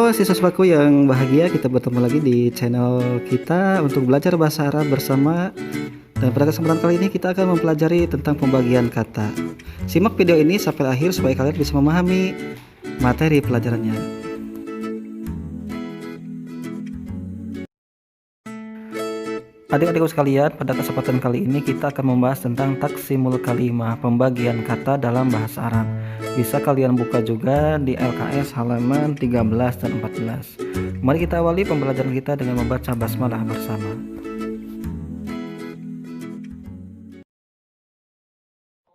Halo siswa-siswaku yang bahagia, kita bertemu lagi di channel kita untuk belajar bahasa Arab bersama. Dan pada kesempatan kali ini kita akan mempelajari tentang pembagian kata. Simak video ini sampai akhir supaya kalian bisa memahami materi pelajarannya. Adik-adikku sekalian, pada kesempatan kali ini kita akan membahas tentang taksimul kalimah, pembagian kata dalam bahasa Arab. Bisa kalian buka juga di LKS halaman 13 dan 14. Mari kita awali pembelajaran kita dengan membaca basmalah bersama.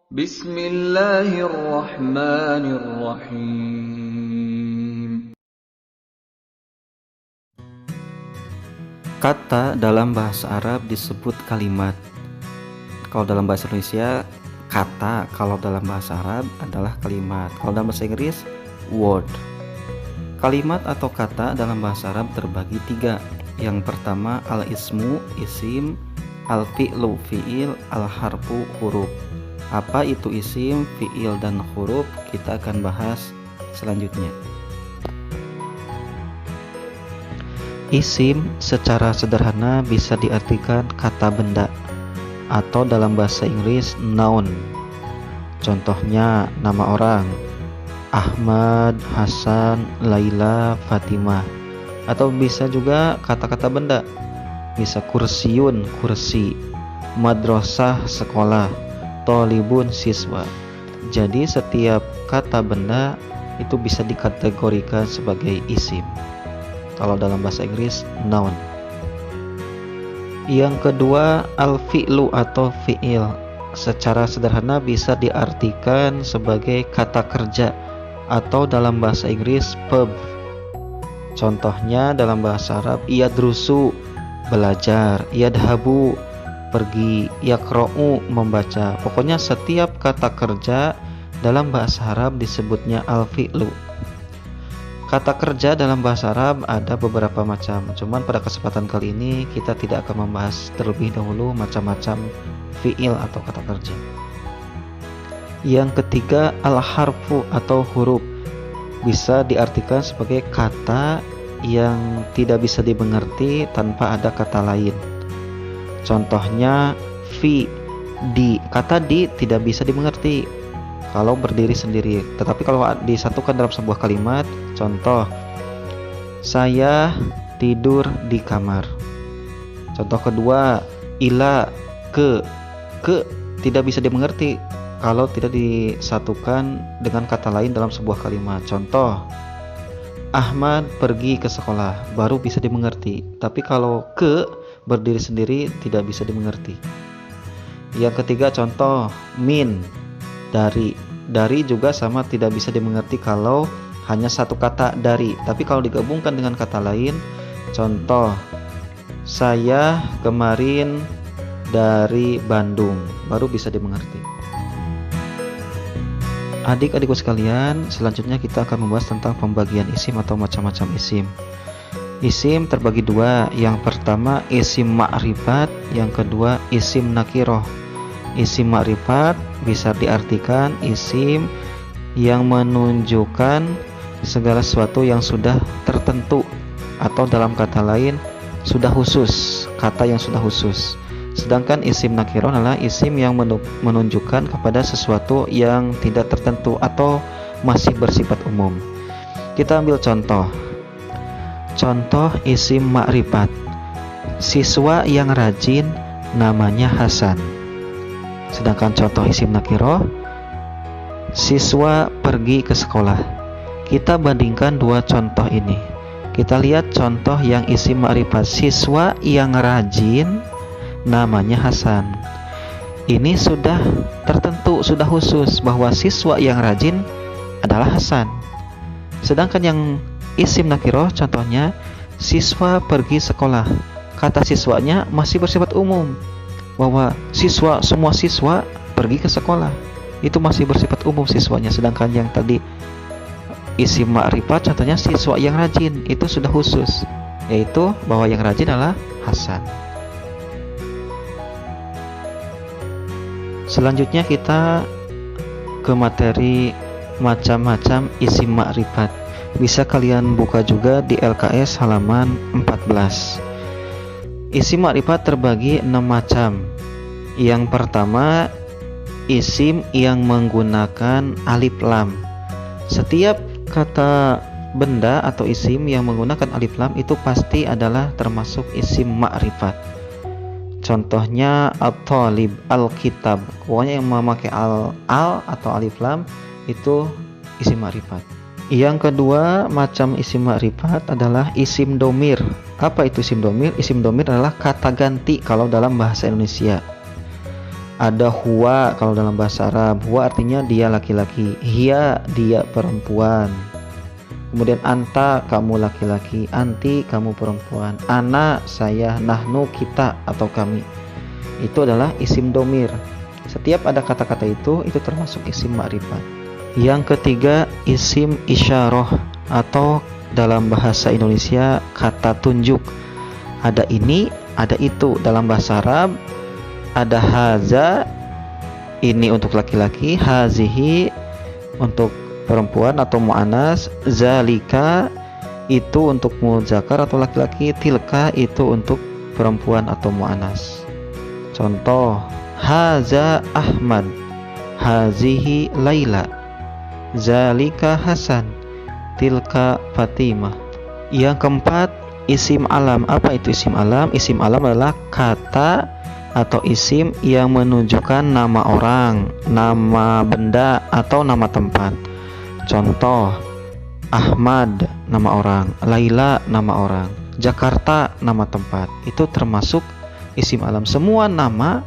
Bismillahirrahmanirrahim. Kata dalam bahasa Arab disebut kalimat. Kalau dalam bahasa Indonesia kata, kalau dalam bahasa Arab adalah kalimat. Kalau dalam bahasa Inggris word. Kalimat atau kata dalam bahasa Arab terbagi tiga. Yang pertama al-ismu, isim, al-fi'lu, fi'il, al-harfu, huruf. Apa itu isim, fi'il, dan huruf? Kita akan bahas selanjutnya. Isim secara sederhana bisa diartikan kata benda atau dalam bahasa Inggris noun. Contohnya nama orang Ahmad, Hasan, Laila, Fatimah. Atau bisa juga kata-kata benda, bisa kursiun, kursi, madrasah, sekolah, tolibun, siswa. Jadi setiap kata benda itu bisa dikategorikan sebagai isim. Kalau dalam bahasa Inggris noun. Yang kedua al-fi'lu atau fi'il. Secara sederhana bisa diartikan sebagai kata kerja atau dalam bahasa Inggris verb. Contohnya dalam bahasa Arab yadrusu, belajar, yadhabu, pergi, yaqra'u, membaca. Pokoknya setiap kata kerja dalam bahasa Arab disebutnya al-fi'lu. Kata kerja dalam bahasa Arab ada beberapa macam. Cuman pada kesempatan kali ini kita tidak akan membahas terlebih dahulu macam-macam fi'il atau kata kerja. Yang ketiga al-harfu atau huruf. Bisa diartikan sebagai kata yang tidak bisa dimengerti tanpa ada kata lain. Contohnya fi, di. Kata di tidak bisa dimengerti kalau berdiri sendiri, tetapi kalau disatukan dalam sebuah kalimat, contoh saya tidur di kamar. Contoh kedua ila, ke tidak bisa dimengerti kalau tidak disatukan dengan kata lain dalam sebuah kalimat. Contoh Ahmad pergi ke sekolah, baru bisa dimengerti, tapi kalau ke berdiri sendiri tidak bisa dimengerti. Yang ketiga contoh min, dari juga sama tidak bisa dimengerti kalau hanya satu kata dari, tapi kalau digabungkan dengan kata lain, contoh saya kemarin dari Bandung, baru bisa dimengerti. Adik-adikku sekalian, selanjutnya kita akan membahas tentang pembagian isim atau macam-macam isim. Isim terbagi dua, yang pertama isim ma'rifat, yang kedua isim nakiroh. Isim ma'rifat bisa diartikan isim yang menunjukkan segala sesuatu yang sudah tertentu, atau dalam kata lain sudah khusus, kata yang sudah khusus. Sedangkan isim nakirah adalah isim yang menunjukkan kepada sesuatu yang tidak tertentu atau masih bersifat umum. Kita ambil contoh. Contoh isim ma'rifat. Siswa yang rajin namanya Hasan. Sedangkan contoh isim nakirah, siswa pergi ke sekolah. Kita bandingkan dua contoh ini. Kita lihat contoh yang isim ma'rifat, siswa yang rajin namanya Hasan. Ini sudah tertentu, sudah khusus bahwa siswa yang rajin adalah Hasan. Sedangkan yang isim nakirah contohnya siswa pergi sekolah. Kata siswanya masih bersifat umum, bahwa semua siswa pergi ke sekolah, itu masih bersifat umum siswanya. Sedangkan yang tadi isim ma'rifat contohnya siswa yang rajin, itu sudah khusus, yaitu bahwa yang rajin adalah Hasan. Selanjutnya kita ke materi macam-macam isim ma'rifat. Bisa kalian buka juga di LKS halaman 14. Isim ma'rifat terbagi 6 macam. Yang pertama, isim yang menggunakan alif lam. Setiap kata benda atau isim yang menggunakan alif lam itu pasti adalah termasuk isim ma'rifat. Contohnya at-talib, al-kitab. Pokoknya yang memakai al atau alif lam itu isim ma'rifat. Yang kedua macam isim ma'rifat adalah isim domir. Apa itu isim domir? Isim domir adalah kata ganti kalau dalam bahasa Indonesia. Ada huwa kalau dalam bahasa Arab. Huwa artinya dia laki-laki, hiya dia perempuan. Kemudian anta kamu laki-laki, anti kamu perempuan, ana saya, nahnu kita atau kami. Itu adalah isim domir. Setiap ada kata-kata itu termasuk isim ma'rifat. Yang ketiga isim isyarah atau dalam bahasa Indonesia kata tunjuk. Ada ini, ada itu. Dalam bahasa Arab ada haza, ini untuk laki-laki, hazihi untuk perempuan atau mu'anas, zalika itu untuk muzakkar atau laki-laki, tilka itu untuk perempuan atau mu'anas. Contoh, haza Ahmad, hazihi Laila, zalika Hasan, tilka Fatimah. Yang keempat, isim alam. Apa itu isim alam? Isim alam adalah kata atau isim yang menunjukkan nama orang, nama benda atau nama tempat. Contoh, Ahmad nama orang, Laila nama orang, Jakarta nama tempat. Itu termasuk isim alam. Semua nama,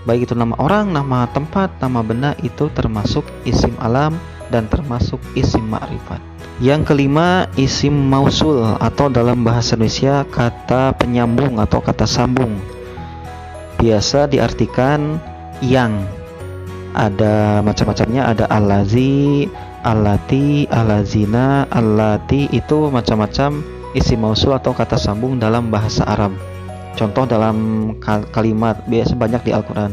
baik itu nama orang, nama tempat, nama benda, itu termasuk isim alam dan termasuk isim ma'rifat. Yang kelima, isim mausul atau dalam bahasa Indonesia kata penyambung atau kata sambung. Biasa diartikan yang. Ada macam-macamnya, ada allazi, allati, allazina, allati, itu macam-macam isim mausul atau kata sambung dalam bahasa Arab. Contoh dalam kalimat biasa banyak di Al-Quran.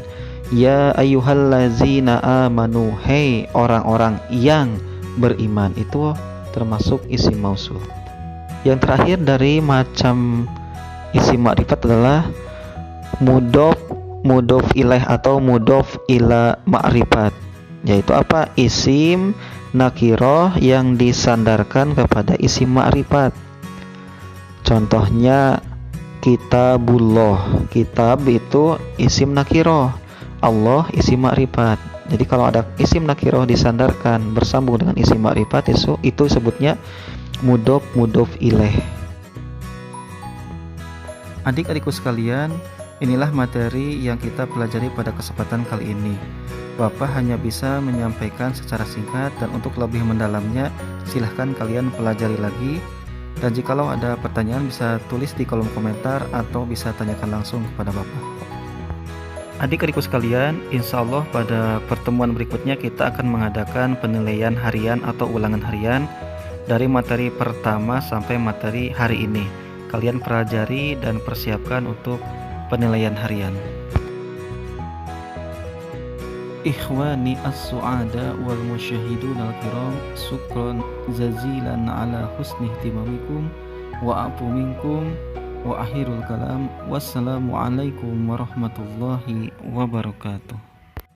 Ya ayyuhallazina amanu, hei orang-orang yang beriman, itu termasuk isim mausul. Yang terakhir dari macam isim ma'rifat adalah mudhof ilaih atau mudhof ila ma'rifat, yaitu apa? Isim nakiroh yang disandarkan kepada isim ma'rifat. Contohnya kitabullah, kitab itu isim nakiroh, Allah isim ma'rifat. Jadi kalau ada isim nakiroh disandarkan bersambung dengan isim ma'rifat, itu sebutnya mudhof ilaih. Adik-adikku sekalian, inilah materi yang kita pelajari pada kesempatan kali ini. Bapak hanya bisa menyampaikan secara singkat, dan untuk lebih mendalamnya silahkan kalian pelajari lagi. Dan jikalau ada pertanyaan bisa tulis di kolom komentar atau bisa tanyakan langsung kepada Bapak. Adik-adikku sekalian, insya Allah pada pertemuan berikutnya kita akan mengadakan penilaian harian atau ulangan harian dari materi pertama sampai materi hari ini. Kalian pelajari dan persiapkan untuk penilaian harian. Ikhwani as-su'ada wal musyahidun al-kiram, syukran jazilan ala husni ihtimamikum wa afu minkum wa akhirul kalam. Wassalamu alaikum warahmatullahi wabarakatuh.